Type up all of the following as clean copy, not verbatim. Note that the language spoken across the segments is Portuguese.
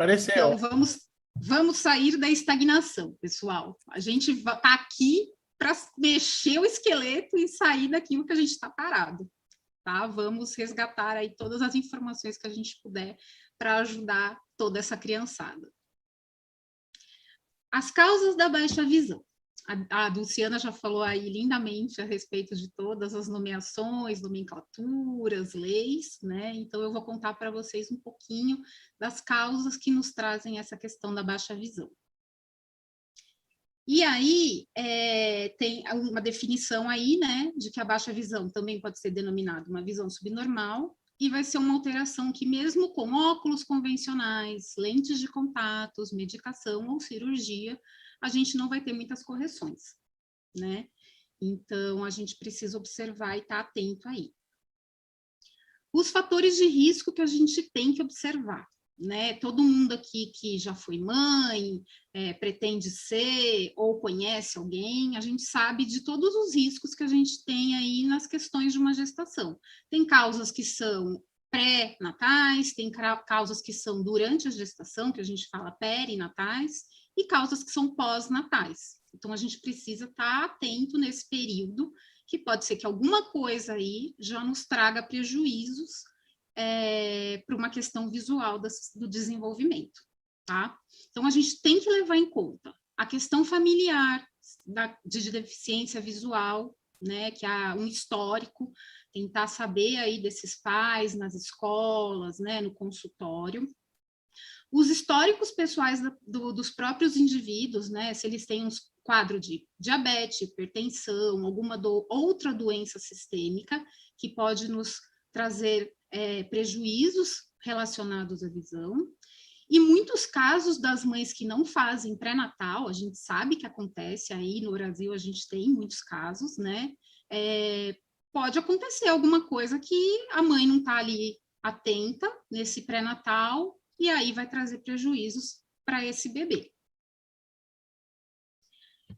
Pareceu. Então, vamos sair da estagnação, pessoal. A gente está aqui para mexer o esqueleto e sair daquilo que a gente está parado, tá? Vamos resgatar aí todas as informações que a gente puder para ajudar toda essa criançada. As causas da baixa visão. A Luciana já falou aí lindamente a respeito de todas as nomeações, nomenclaturas, leis, né? Então, eu vou contar para vocês um pouquinho das causas que nos trazem essa questão da baixa visão. E aí, tem uma definição aí, né, de que a baixa visão também pode ser denominada uma visão subnormal, e vai ser uma alteração que, mesmo com óculos convencionais, lentes de contatos, medicação ou cirurgia, a gente não vai ter muitas correções, né? Então, a gente precisa observar e estar atento aí. Os fatores de risco que a gente tem que observar, né? Todo mundo aqui que já foi mãe, pretende ser ou conhece alguém, a gente sabe de todos os riscos que a gente tem aí nas questões de uma gestação. Tem causas que são pré-natais, tem causas que são durante a gestação, que a gente fala perinatais, e causas que são pós-natais. Então, a gente precisa estar atento nesse período, que pode ser que alguma coisa aí já nos traga prejuízos para uma questão visual do desenvolvimento, tá? Então, a gente tem que levar em conta a questão familiar de deficiência visual, né, que há um histórico, tentar saber aí desses pais nas escolas, né, no consultório. Os históricos pessoais dos próprios indivíduos, né, se eles têm um quadro de diabetes, hipertensão, alguma outra doença sistêmica que pode nos trazer prejuízos relacionados à visão. E muitos casos das mães que não fazem pré-natal, a gente sabe que acontece aí no Brasil, a gente tem muitos casos, né? Pode acontecer alguma coisa que a mãe não está ali atenta nesse pré-natal, e aí vai trazer prejuízos para esse bebê.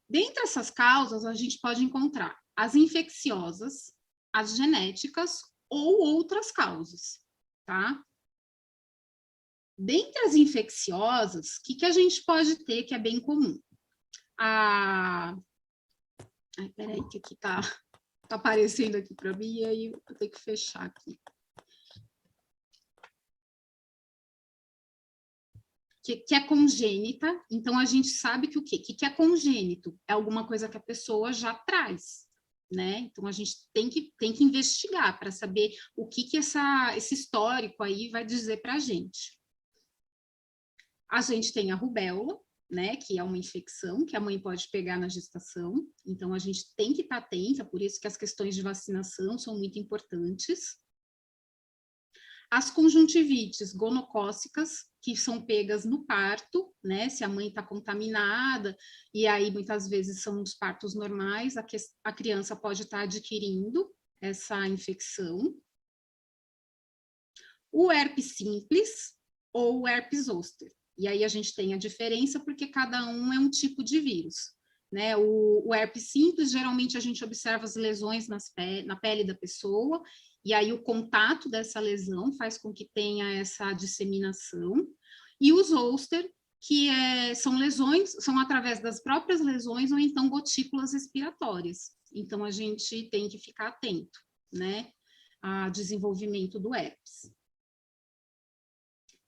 Dentre essas causas, a gente pode encontrar as infecciosas, as genéticas ou outras causas, tá? Dentre as infecciosas, o que a gente pode ter que é bem comum? Ai, peraí, que aqui tá aparecendo aqui para mim, e aí eu tenho que fechar aqui. Que é congênita, então a gente sabe que o quê? Que é congênito? É alguma coisa que a pessoa já traz, né? Então a gente tem que investigar para saber o que esse histórico aí vai dizer para a gente. A gente tem a rubéola, né? Que é uma infecção que a mãe pode pegar na gestação, então a gente tem que estar atenta, por isso que as questões de vacinação são muito importantes. As conjuntivites gonocócicas, que são pegas no parto, né? Se a mãe está contaminada, e aí muitas vezes são os partos normais, a criança pode estar adquirindo essa infecção. O herpes simples ou o herpes zoster. E aí a gente tem a diferença porque cada um é um tipo de vírus. Né? O herpes simples, geralmente a gente observa as lesões na pele da pessoa, e aí o contato dessa lesão faz com que tenha essa disseminação. E o zoster, que são lesões, são através das próprias lesões ou então gotículas respiratórias. Então a gente tem que ficar atento, né, ao desenvolvimento do herpes.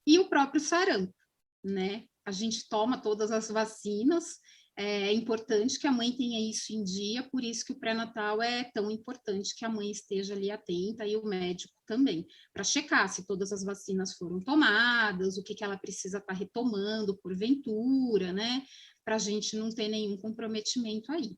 E o próprio sarampo, né? A gente toma todas as vacinas, é importante que a mãe tenha isso em dia, por isso que o pré-natal é tão importante que a mãe esteja ali atenta e o médico também, para checar se todas as vacinas foram tomadas, o que ela precisa estar retomando porventura, né? Para a gente não ter nenhum comprometimento aí.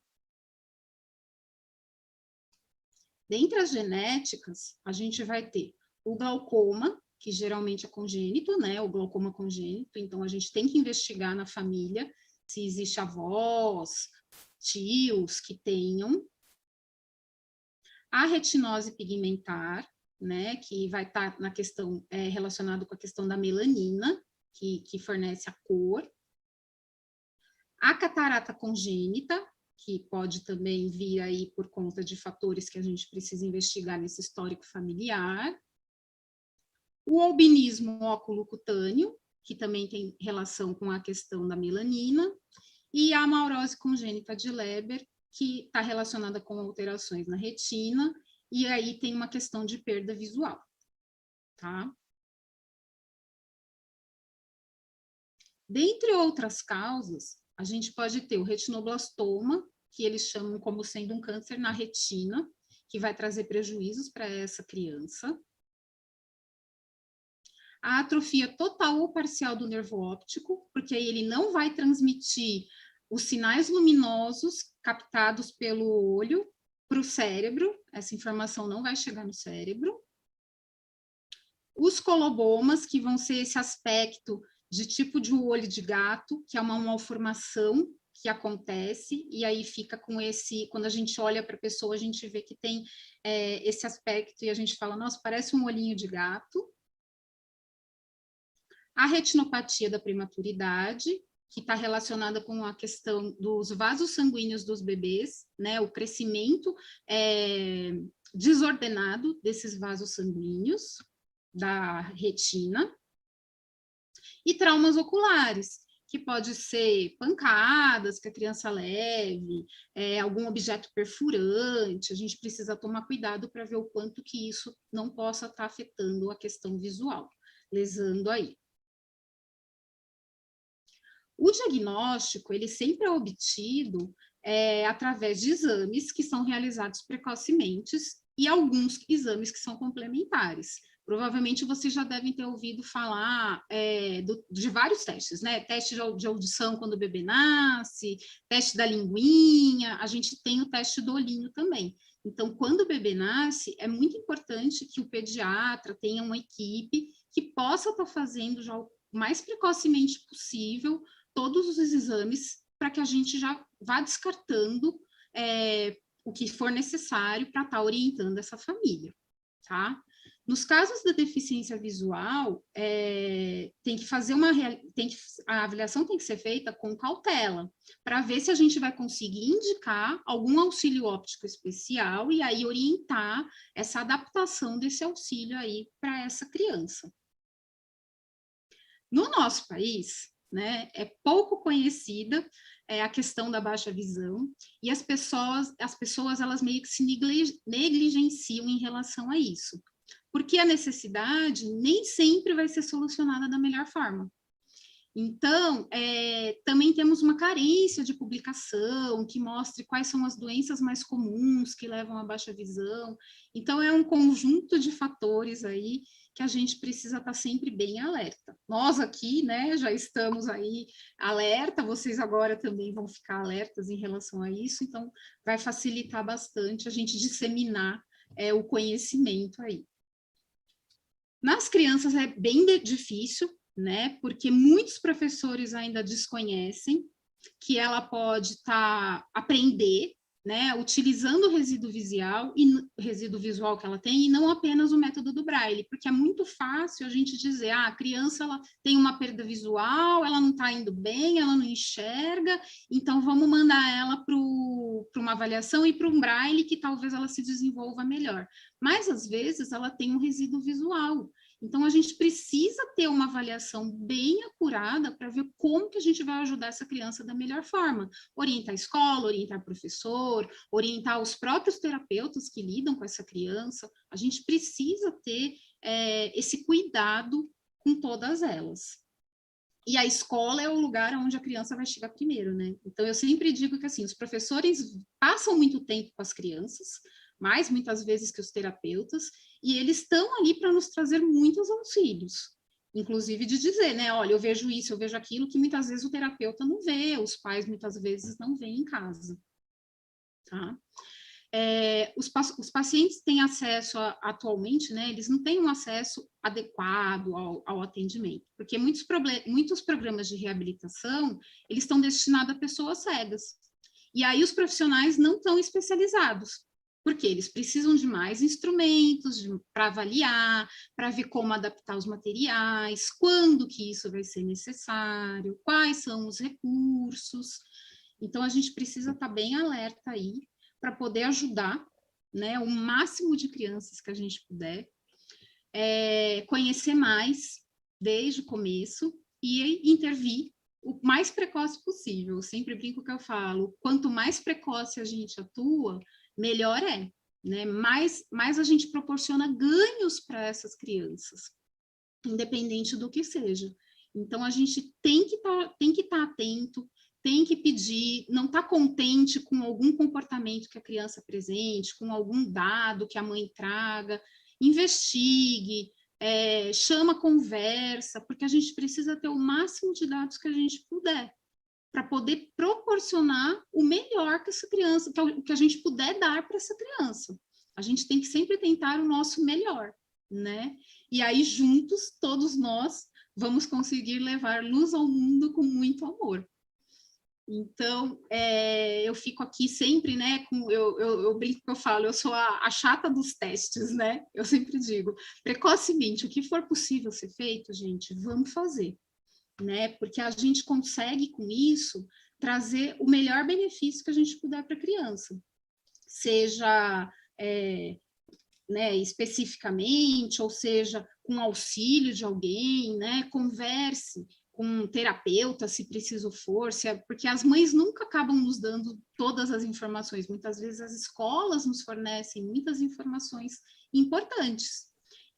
Dentre as genéticas, a gente vai ter o glaucoma, que geralmente é congênito, né? O glaucoma congênito, então a gente tem que investigar na família se existe avós, tios que tenham. A retinose pigmentar, né? Que vai estar na questão relacionado com a questão da melanina, que fornece a cor. A catarata congênita, que pode também vir aí por conta de fatores que a gente precisa investigar nesse histórico familiar. O albinismo oculocutâneo, que também tem relação com a questão da melanina, e a amaurose congênita de Leber, que está relacionada com alterações na retina, e aí tem uma questão de perda visual, tá? Dentre outras causas, a gente pode ter o retinoblastoma, que eles chamam como sendo um câncer na retina, que vai trazer prejuízos para essa criança. A atrofia total ou parcial do nervo óptico, porque aí ele não vai transmitir os sinais luminosos captados pelo olho para o cérebro, essa informação não vai chegar no cérebro. Os colobomas, que vão ser esse aspecto de tipo de olho de gato, que é uma malformação que acontece, e aí fica com esse, quando a gente olha para a pessoa, a gente vê que tem esse aspecto, e a gente fala, nossa, parece um olhinho de gato. A retinopatia da prematuridade, que está relacionada com a questão dos vasos sanguíneos dos bebês, né, o crescimento desordenado desses vasos sanguíneos da retina, e traumas oculares, que pode ser pancadas que a criança leve, algum objeto perfurante, a gente precisa tomar cuidado para ver o quanto que isso não possa estar afetando a questão visual, lesando aí. O diagnóstico, ele sempre é obtido através de exames que são realizados precocemente e alguns exames que são complementares. Provavelmente vocês já devem ter ouvido falar de vários testes, né? Teste de audição quando o bebê nasce, teste da linguinha, a gente tem o teste do olhinho também. Então, quando o bebê nasce, é muito importante que o pediatra tenha uma equipe que possa estar fazendo já o mais precocemente possível todos os exames para que a gente já vá descartando o que for necessário para estar orientando essa família, tá? Nos casos da deficiência visual, tem que fazer a avaliação tem que ser feita com cautela, para ver se a gente vai conseguir indicar algum auxílio óptico especial e aí orientar essa adaptação desse auxílio aí para essa criança. No nosso país, né, é pouco conhecida a questão da baixa visão, e as pessoas elas meio que se negligenciam em relação a isso, porque a necessidade nem sempre vai ser solucionada da melhor forma. Então, também temos uma carência de publicação que mostre quais são as doenças mais comuns que levam à baixa visão. Então, é um conjunto de fatores aí que a gente precisa estar sempre bem alerta. Nós aqui, né, já estamos aí alerta, vocês agora também vão ficar alertas em relação a isso, então vai facilitar bastante a gente disseminar o conhecimento aí. Nas crianças é bem difícil, né? Porque muitos professores ainda desconhecem que ela pode aprender, né? Utilizando o resíduo visual que ela tem, e não apenas o método do Braille, porque é muito fácil a gente dizer, a criança ela tem uma perda visual, ela não está indo bem, ela não enxerga, então vamos mandar ela para uma avaliação e para um Braille que talvez ela se desenvolva melhor. Mas às vezes ela tem um resíduo visual. Então, a gente precisa ter uma avaliação bem acurada para ver como que a gente vai ajudar essa criança da melhor forma. Orientar a escola, orientar o professor, orientar os próprios terapeutas que lidam com essa criança. A gente precisa ter esse cuidado com todas elas. E a escola é o lugar onde a criança vai chegar primeiro, né? Então, eu sempre digo que, assim, os professores passam muito tempo com as crianças, mais muitas vezes que os terapeutas, e eles estão ali para nos trazer muitos auxílios, inclusive de dizer, né, olha, eu vejo isso, eu vejo aquilo, que muitas vezes o terapeuta não vê, os pais muitas vezes não veem em casa, tá? Os pacientes têm acesso atualmente, né, eles não têm um acesso adequado ao atendimento, porque muitos programas de reabilitação, eles estão destinados a pessoas cegas, e aí os profissionais não estão especializados, porque eles precisam de mais instrumentos para avaliar, para ver como adaptar os materiais, quando que isso vai ser necessário, quais são os recursos. Então, a gente precisa estar bem alerta aí para poder ajudar, né, o máximo de crianças que a gente puder, conhecer mais desde o começo, e intervir o mais precoce possível. Eu sempre brinco que eu falo, quanto mais precoce a gente atua, melhor é, né? Mais a gente proporciona ganhos para essas crianças, independente do que seja. Então, a gente tem que estar atento, tem que pedir, não está contente com algum comportamento que a criança apresente, com algum dado que a mãe traga, investigue, chama conversa, porque a gente precisa ter o máximo de dados que a gente puder, para poder proporcionar o melhor que essa criança, que a gente puder dar para essa criança. A gente tem que sempre tentar o nosso melhor, né? E aí, juntos, todos nós vamos conseguir levar luz ao mundo com muito amor. Então, eu fico aqui sempre, né, eu brinco que eu falo, eu sou a chata dos testes, né? Eu sempre digo, precocemente, o que for possível ser feito, gente, vamos fazer, né? Porque a gente consegue, com isso, trazer o melhor benefício que a gente puder para a criança. Seja, né, especificamente, ou seja, com auxílio de alguém, né? Converse com um terapeuta, se preciso for, porque as mães nunca acabam nos dando todas as informações. Muitas vezes as escolas nos fornecem muitas informações importantes,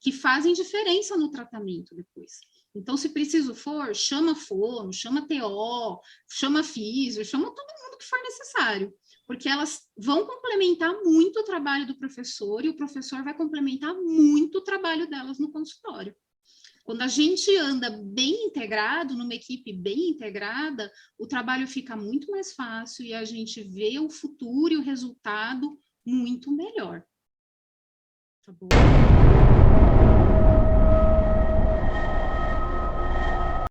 que fazem diferença no tratamento depois. Então, se preciso for, chama fono, chama TO, chama físio, chama todo mundo que for necessário, porque elas vão complementar muito o trabalho do professor e o professor vai complementar muito o trabalho delas no consultório. Quando a gente anda bem integrado, numa equipe bem integrada, o trabalho fica muito mais fácil e a gente vê o futuro e o resultado muito melhor. Tá bom?